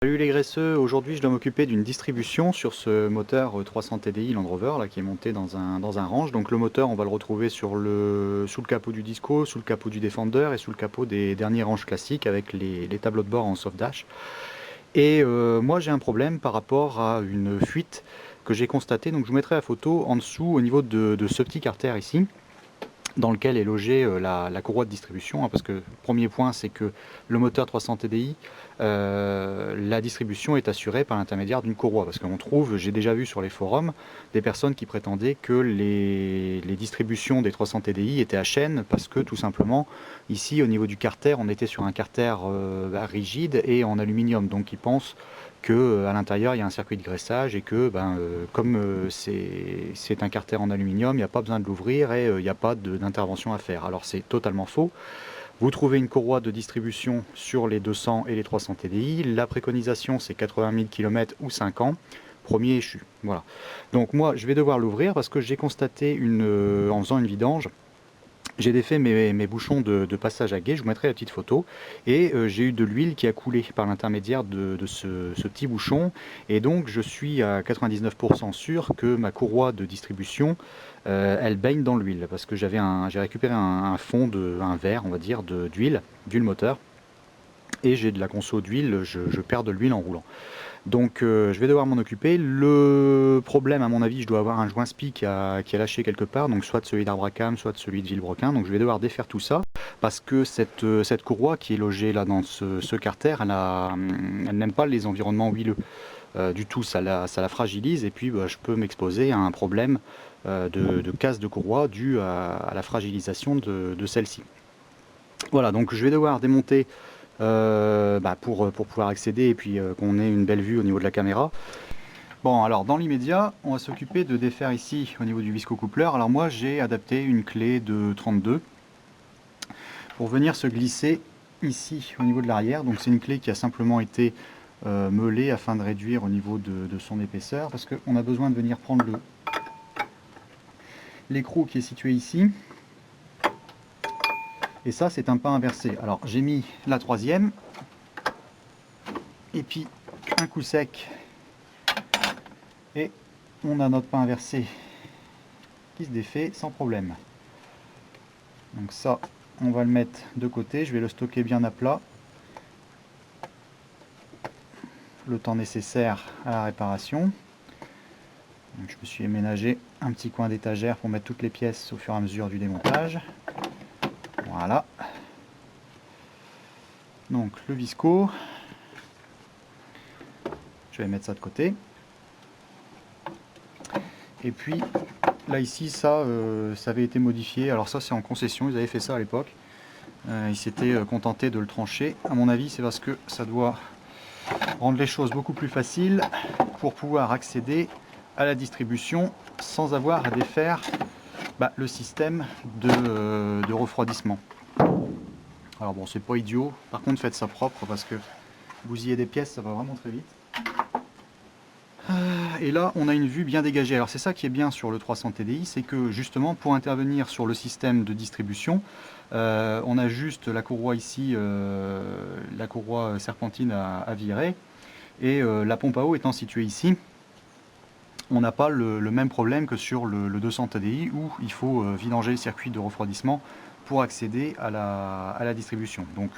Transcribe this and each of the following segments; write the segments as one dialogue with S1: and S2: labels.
S1: Salut les graisseux, aujourd'hui je dois m'occuper d'une distribution sur ce moteur 300 TDI Land Rover là, qui est monté dans un range. Donc le moteur on va le retrouver sous le capot du Disco, sous le capot du Defender et sous le capot des derniers ranges classiques avec les tableaux de bord en soft dash. Et moi j'ai un problème par rapport à une fuite que j'ai constatée, donc je vous mettrai la photo en dessous au niveau de ce petit carter ici, dans lequel est logée la courroie de distribution, hein, parce que premier point c'est que le moteur 300 TDI, la distribution est assurée par l'intermédiaire d'une courroie, parce qu'on trouve, j'ai déjà vu sur les forums, des personnes qui prétendaient que les distributions des 300 TDI étaient à chaîne, parce que tout simplement, ici au niveau du carter, on était sur un carter rigide et en aluminium, donc ils pensent qu'à l'intérieur il y a un circuit de graissage et que comme c'est un carter en aluminium, il n'y a pas besoin de l'ouvrir et il n'y a pas d'intervention à faire. Alors c'est totalement faux. Vous trouvez une courroie de distribution sur les 200 et les 300 TDI. La préconisation c'est 80 000 km ou 5 ans. Premier échu. Voilà. Donc moi je vais devoir l'ouvrir parce que j'ai constaté en faisant une vidange, j'ai défait mes bouchons de passage à guet, je vous mettrai la petite photo, et j'ai eu de l'huile qui a coulé par l'intermédiaire de ce petit bouchon, et donc je suis à 99% sûr que ma courroie de distribution, elle baigne dans l'huile, parce que j'ai récupéré un fond, un verre on va dire, d'huile moteur, et j'ai de la conso d'huile, je perds de l'huile en roulant. Donc je vais devoir m'en occuper. Le problème, à mon avis, je dois avoir un joint spi qui a lâché quelque part, donc soit de celui d'Arbracam, soit de celui de Villebrequin. Donc je vais devoir défaire tout ça, parce que cette courroie qui est logée là dans ce carter, elle n'aime pas les environnements huileux du tout, ça la fragilise, et puis je peux m'exposer à un problème de casse de courroie dû à la fragilisation de celle-ci. Voilà, donc je vais devoir démonter pour pouvoir accéder et puis qu'on ait une belle vue au niveau de la caméra. Bon, alors dans l'immédiat, on va s'occuper de défaire ici au niveau du visco-coupleur. Alors moi j'ai adapté une clé de 32 pour venir se glisser ici au niveau de l'arrière. Donc c'est une clé qui a simplement été meulée afin de réduire au niveau de son épaisseur, parce qu'on a besoin de venir prendre l'écrou qui est situé ici. Et ça c'est un pas inversé. Alors j'ai mis la troisième, et puis un coup sec, et on a notre pas inversé qui se défait sans problème. Donc ça, on va le mettre de côté, je vais le stocker bien à plat, le temps nécessaire à la réparation. Donc je me suis aménagé un petit coin d'étagère pour mettre toutes les pièces au fur et à mesure du démontage. Voilà. Donc le visco, je vais mettre ça de côté. Et puis là ici, ça avait été modifié. Alors ça c'est en concession, ils avaient fait ça à l'époque. Ils s'étaient contentés de le trancher. À mon avis, c'est parce que ça doit rendre les choses beaucoup plus faciles pour pouvoir accéder à la distribution sans avoir à défaire le système de refroidissement. Alors bon, c'est pas idiot, par contre faites ça propre, parce que bousiller des pièces ça va vraiment très vite. Et là on a une vue bien dégagée. Alors c'est ça qui est bien sur le 300 TDI, c'est que justement pour intervenir sur le système de distribution, on a juste la courroie ici, la courroie serpentine à virer, et la pompe à eau étant située ici, on n'a pas le même problème que sur le 200 TDI, où il faut vidanger le circuit de refroidissement pour accéder à la distribution. Donc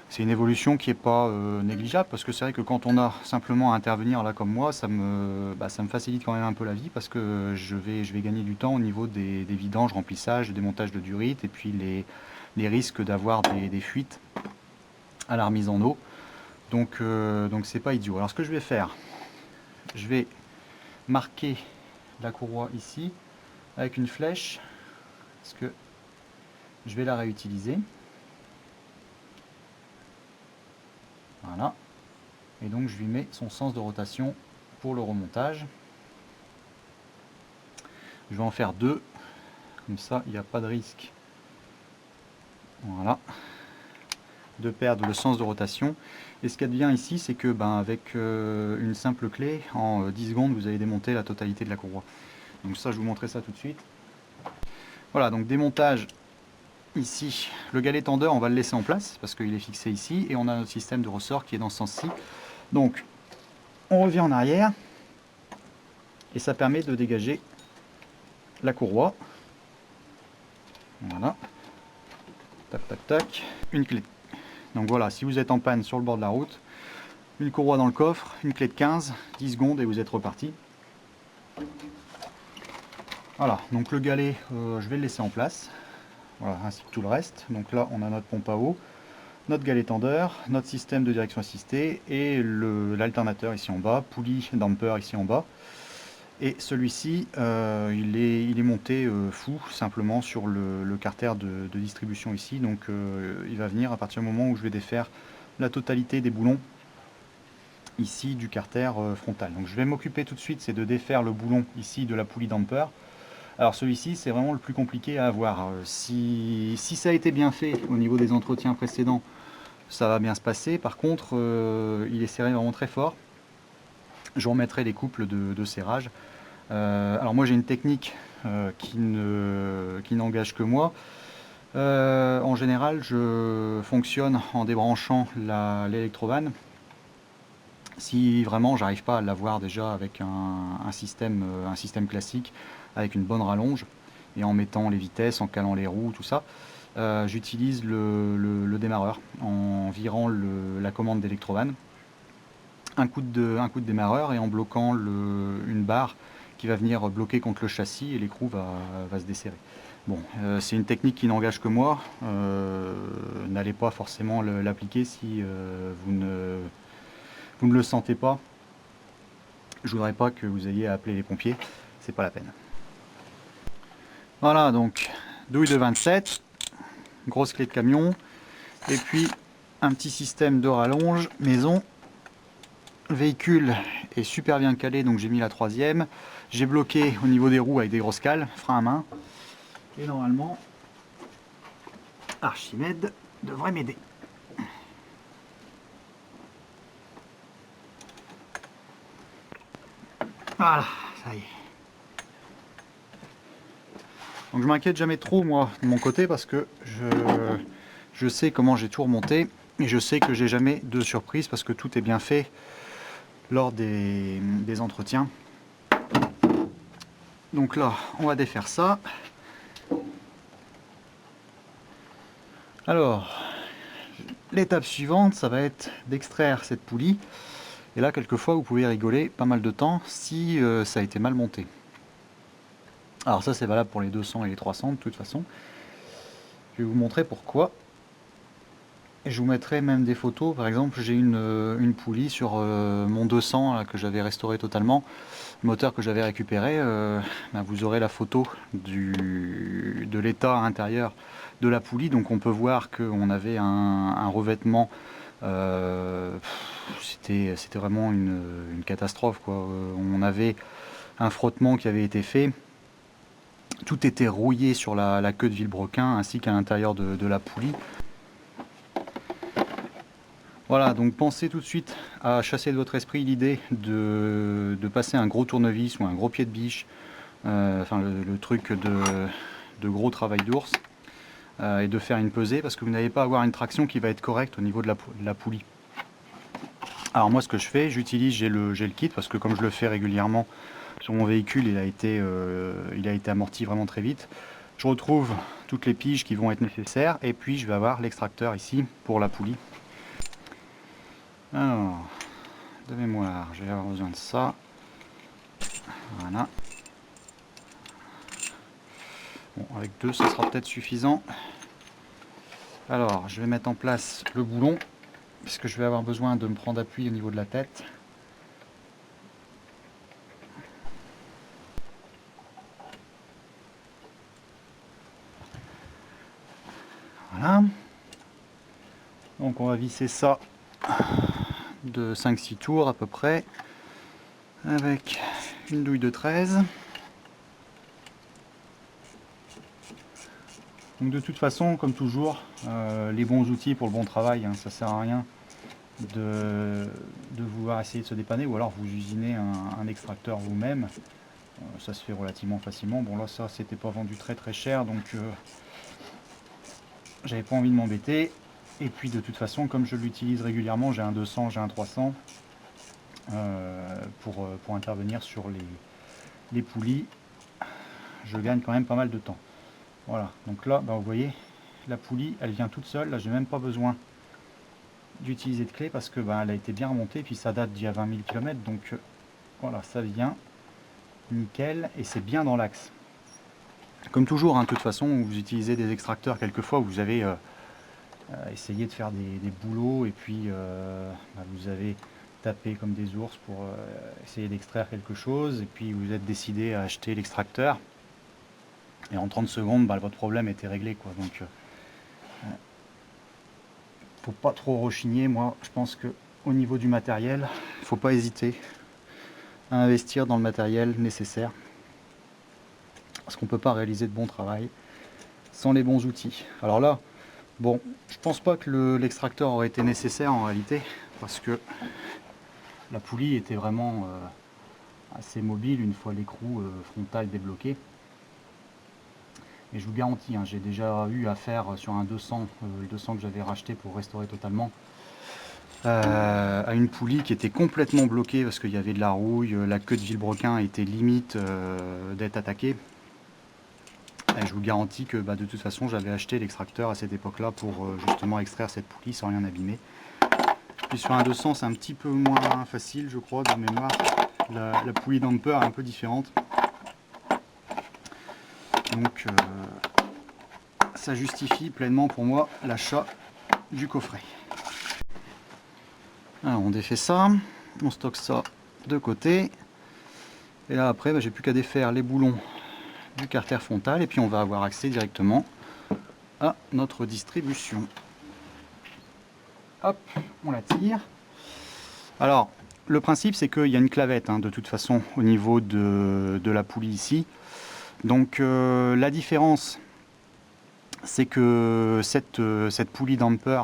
S1: c'est une évolution qui n'est pas négligeable, parce que c'est vrai que quand on a simplement à intervenir là comme moi, ça me facilite quand même un peu la vie, parce que je vais gagner du temps au niveau des vidanges, remplissage, démontage de durite, et puis les risques d'avoir des fuites à la remise en eau. Donc c'est pas idiot. Alors ce que je vais faire, je vais marquer la courroie ici avec une flèche, parce que je vais la réutiliser. Voilà. Et donc je lui mets son sens de rotation pour le remontage. Je vais en faire deux, comme ça il n'y a pas de risque, voilà, de perdre le sens de rotation. Et ce qu'il y a de bien ici, c'est que avec une simple clé, en 10 secondes vous avez démonté la totalité de la courroie. Donc ça, je vous montrerai ça tout de suite. Voilà, donc démontage ici. Le galet tendeur, on va le laisser en place parce qu'il est fixé ici, et on a notre système de ressort qui est dans ce sens-ci. Donc on revient en arrière et ça permet de dégager la courroie. Voilà. Tac tac tac. Une clé. Donc voilà, si vous êtes en panne sur le bord de la route, une courroie dans le coffre, une clé de 15, 10 secondes et vous êtes reparti. Voilà, donc le galet, je vais le laisser en place. Voilà, ainsi que tout le reste. Donc là, on a notre pompe à eau, notre galet tendeur, notre système de direction assistée et l'alternateur ici en bas, poulie damper ici en bas. Et celui-ci, il est monté fou, simplement sur le carter de distribution ici. Donc il va venir à partir du moment où je vais défaire la totalité des boulons ici du carter frontal. Donc je vais m'occuper tout de suite, c'est de défaire le boulon ici de la poulie damper. Alors celui-ci, c'est vraiment le plus compliqué à avoir. Si ça a été bien fait au niveau des entretiens précédents, ça va bien se passer. Par contre, il est serré vraiment très fort. Je vous remettrai les couples de serrage. Alors moi j'ai une technique qui n'engage que moi. En général, je fonctionne en débranchant l'électrovanne. Si vraiment j'arrive pas à l'avoir déjà avec un système classique, avec une bonne rallonge, et en mettant les vitesses, en calant les roues, tout ça, j'utilise le démarreur en virant la commande d'électrovanne. Un coup de démarreur et en bloquant une barre qui va venir bloquer contre le châssis et l'écrou va se desserrer. Bon, c'est une technique qui n'engage que moi. N'allez pas forcément l'appliquer si vous ne le sentez pas. Je voudrais pas que vous ayez à appeler les pompiers, c'est pas la peine. Voilà, donc douille de 27, grosse clé de camion, et puis un petit système de rallonge maison. Le véhicule est super bien calé, donc j'ai mis la troisième. J'ai bloqué au niveau des roues avec des grosses cales, frein à main. Et normalement, Archimède devrait m'aider. Voilà, ça y est. Donc je m'inquiète jamais trop moi de mon côté parce que je sais comment j'ai tout remonté et je sais que j'ai jamais de surprise parce que tout est bien fait lors des entretiens. Donc là, on va défaire ça. Alors, l'étape suivante, ça va être d'extraire cette poulie. Et là, quelquefois, vous pouvez rigoler pas mal de temps si ça a été mal monté. Alors ça, c'est valable pour les 200 et les 300 de toute façon. Je vais vous montrer pourquoi. Et je vous mettrai même des photos. Par exemple, j'ai une poulie sur mon 200 là, que j'avais restauré totalement. Le moteur que j'avais récupéré, ben, vous aurez la photo de l'état intérieur de la poulie. Donc on peut voir qu'on avait un revêtement. C'était vraiment une catastrophe, quoi. On avait un frottement qui avait été fait. Tout était rouillé sur la queue de vilebrequin ainsi qu'à l'intérieur de la poulie. Voilà, donc pensez tout de suite à chasser de votre esprit l'idée de passer un gros tournevis ou un gros pied de biche, enfin le truc de gros travail d'ours, et de faire une pesée parce que vous n'allez pas avoir une traction qui va être correcte au niveau de la poulie. Alors moi ce que je fais, j'ai le kit parce que comme je le fais régulièrement sur mon véhicule, il a été amorti vraiment très vite. Je retrouve toutes les piges qui vont être nécessaires et puis je vais avoir l'extracteur ici pour la poulie. Alors, de mémoire, je vais avoir besoin de ça. Voilà. Bon, avec deux, ça sera peut-être suffisant. Alors, je vais mettre en place le boulon, puisque je vais avoir besoin de me prendre appui au niveau de la tête. Voilà. Donc, on va visser ça de 5-6 tours à peu près, avec une douille de 13. Donc de toute façon, comme toujours, les bons outils pour le bon travail, hein, ça sert à rien de vouloir essayer de se dépanner, ou alors vous usinez un extracteur vous-même. Ça se fait relativement facilement. Bon là, ça c'était pas vendu très très cher, donc j'avais pas envie de m'embêter. Et puis de toute façon, comme je l'utilise régulièrement, j'ai un 200, j'ai un 300. pour intervenir sur les poulies. Je gagne quand même pas mal de temps. Voilà, donc là, vous voyez, la poulie, elle vient toute seule. Là, j'ai même pas besoin d'utiliser de clé parce que elle a été bien remontée, puis ça date d'il y a 20 000 km, donc voilà, ça vient nickel et c'est bien dans l'axe. Comme toujours, de toute façon, vous utilisez des extracteurs quelquefois, vous avez essayé de faire des boulots et puis vous avez tapé comme des ours pour essayer d'extraire quelque chose et puis vous êtes décidé à acheter l'extracteur et en 30 secondes, votre problème était réglé, quoi. Donc faut pas trop rechigner. Moi, je pense que au niveau du matériel, il faut pas hésiter à investir dans le matériel nécessaire parce qu'on peut pas réaliser de bon travail sans les bons outils. Alors là, bon, je pense pas que l'extracteur aurait été nécessaire en réalité parce que la poulie était vraiment assez mobile une fois l'écrou frontal débloqué. Et je vous garantis, j'ai déjà eu affaire sur un 200, le 200 que j'avais racheté pour restaurer totalement, à une poulie qui était complètement bloquée parce qu'il y avait de la rouille, la queue de vilebrequin était limite d'être attaquée. Et je vous garantis que de toute façon j'avais acheté l'extracteur à cette époque-là pour justement extraire cette poulie sans rien abîmer. Puis sur un 200 c'est un petit peu moins facile, je crois, de mémoire. La poulie damper est un peu différente. Donc ça justifie pleinement pour moi l'achat du coffret. Alors on défait ça, on stocke ça de côté. Et là après j'ai plus qu'à défaire les boulons du carter frontal et puis on va avoir accès directement à notre distribution. Hop, on la tire. Alors le principe c'est qu'il y a une clavette de toute façon au niveau de la poulie ici. Donc la différence c'est que cette poulie damper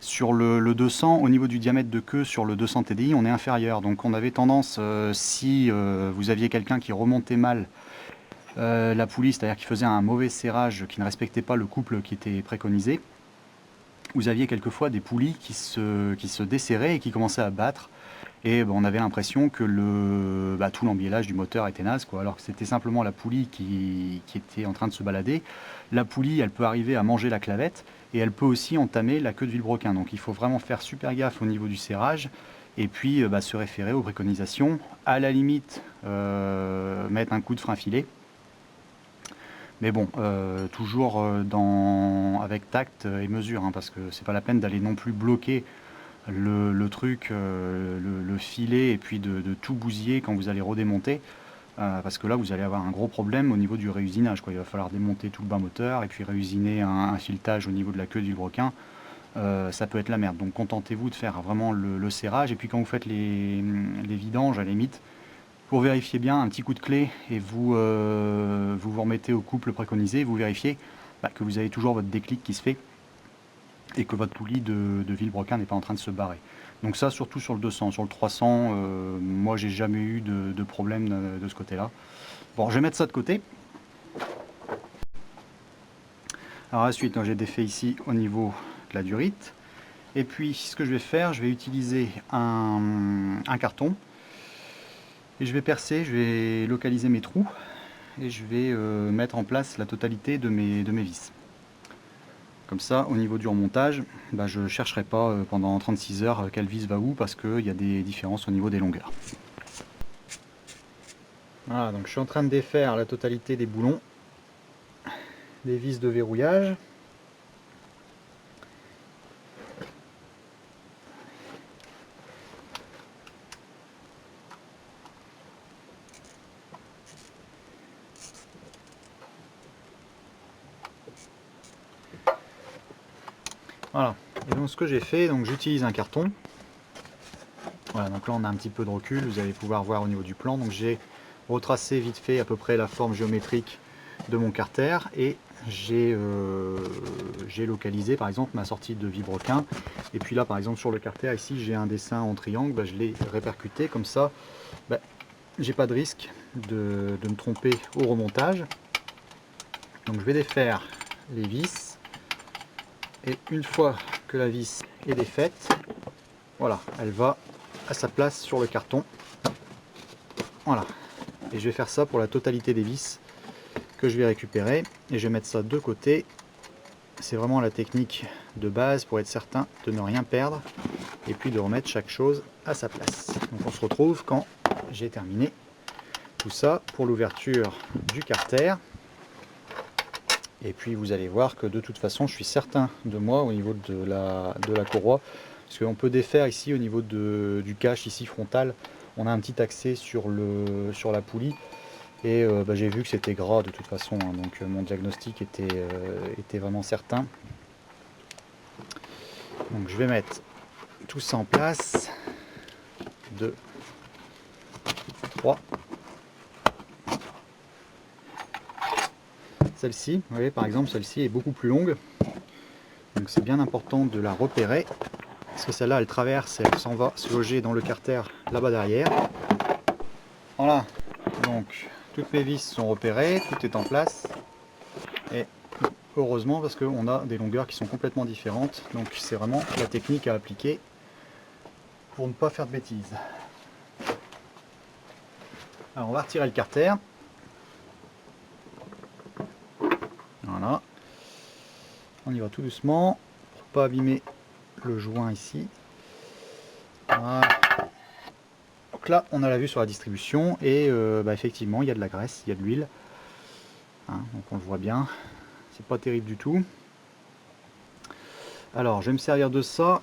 S1: sur le 200, au niveau du diamètre de queue sur le 200 TDI, on est inférieur. Donc on avait tendance, si vous aviez quelqu'un qui remontait mal la poulie, c'est-à-dire qui faisait un mauvais serrage, qui ne respectait pas le couple qui était préconisé, vous aviez quelquefois des poulies qui se desserraient et qui commençaient à battre. Et on avait l'impression que tout l'embiellage du moteur était naze, quoi, alors que c'était simplement la poulie qui était en train de se balader. La poulie, elle peut arriver à manger la clavette et elle peut aussi entamer la queue de vilebrequin. Donc il faut vraiment faire super gaffe au niveau du serrage et puis se référer aux préconisations. À la limite, mettre un coup de frein filé. Mais bon, toujours avec tact et mesure, parce que c'est pas la peine d'aller non plus bloquer le truc, le filet et puis de tout bousiller quand vous allez redémonter, parce que là vous allez avoir un gros problème au niveau du réusinage, quoi. Il va falloir démonter tout le bas moteur et puis réusiner un filetage au niveau de la queue du vilebrequin. Ça peut être la merde, donc contentez-vous de faire vraiment le serrage et puis quand vous faites les vidanges à la limite, pour vérifier bien, un petit coup de clé et vous remettez au couple préconisé, vous vérifiez que vous avez toujours votre déclic qui se fait et que votre poulie de vilebrequin n'est pas en train de se barrer. Donc ça, surtout sur le 200. Sur le 300, moi j'ai jamais eu de problème de ce côté-là. Bon, je vais mettre ça de côté. Alors ensuite, j'ai défait ici au niveau de la durite. Et puis ce que je vais faire, je vais utiliser un carton. Et je vais percer, je vais localiser mes trous. Et je vais mettre en place la totalité de mes vis. Comme ça, au niveau du remontage, je ne chercherai pas pendant 36 heures quelle vis va où parce qu'il y a des différences au niveau des longueurs. Voilà, donc je suis en train de défaire la totalité des boulons, des vis de verrouillage. Voilà, et donc ce que j'ai fait, donc j'utilise un carton. Voilà, donc là on a un petit peu de recul, vous allez pouvoir voir au niveau du plan. Donc j'ai retracé vite fait à peu près la forme géométrique de mon carter et j'ai localisé par exemple ma sortie de vilebrequin. Et puis là par exemple sur le carter ici j'ai un dessin en triangle, je l'ai répercuté comme ça. J'ai pas de risque de me tromper au remontage. Donc je vais défaire les vis. Et une fois que la vis est défaite, voilà, elle va à sa place sur le carton. Voilà. Et je vais faire ça pour la totalité des vis que je vais récupérer. Et je vais mettre ça de côté. C'est vraiment la technique de base pour être certain de ne rien perdre. Et puis de remettre chaque chose à sa place. Donc on se retrouve quand j'ai terminé tout ça pour l'ouverture du carter. Et puis vous allez voir que de toute façon je suis certain de moi au niveau de la courroie. Parce qu'on peut défaire ici au niveau du cache ici frontal. On a un petit accès sur la poulie. Et j'ai vu que c'était gras de toute façon. Hein, donc mon diagnostic était vraiment certain. Donc je vais mettre tout ça en place. 2, 3. Celle-ci, vous voyez par exemple, celle-ci est beaucoup plus longue. Donc c'est bien important de la repérer. Parce que celle-là, elle traverse et elle s'en va se loger dans le carter là-bas derrière. Voilà, donc toutes mes vis sont repérées, tout est en place. Et heureusement parce qu'on a des longueurs qui sont complètement différentes. Donc c'est vraiment la technique à appliquer pour ne pas faire de bêtises. Alors on va retirer le carter. Voilà. On y va tout doucement pour pas abîmer le joint ici. Voilà. Donc là on a la vue sur la distribution et effectivement il y a de la graisse, il y a de l'huile. Hein, donc on le voit bien. C'est pas terrible du tout. Alors je vais me servir de ça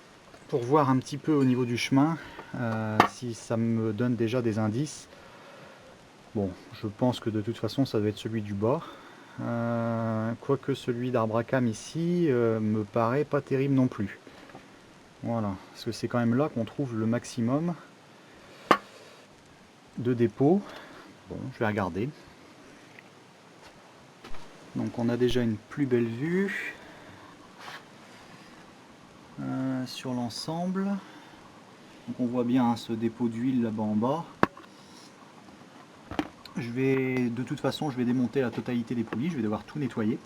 S1: pour voir un petit peu au niveau du chemin si ça me donne déjà des indices. Bon, je pense que de toute façon ça doit être celui du bas. Quoique celui d'Arbracam ici me paraît pas terrible non plus. Voilà, parce que c'est quand même là qu'on trouve le maximum de dépôts. Bon, je vais regarder. Donc on a déjà une plus belle vue sur l'ensemble. Donc on voit bien ce dépôt d'huile là-bas en bas. De toute façon, je vais démonter la totalité des poulies, je vais devoir tout nettoyer.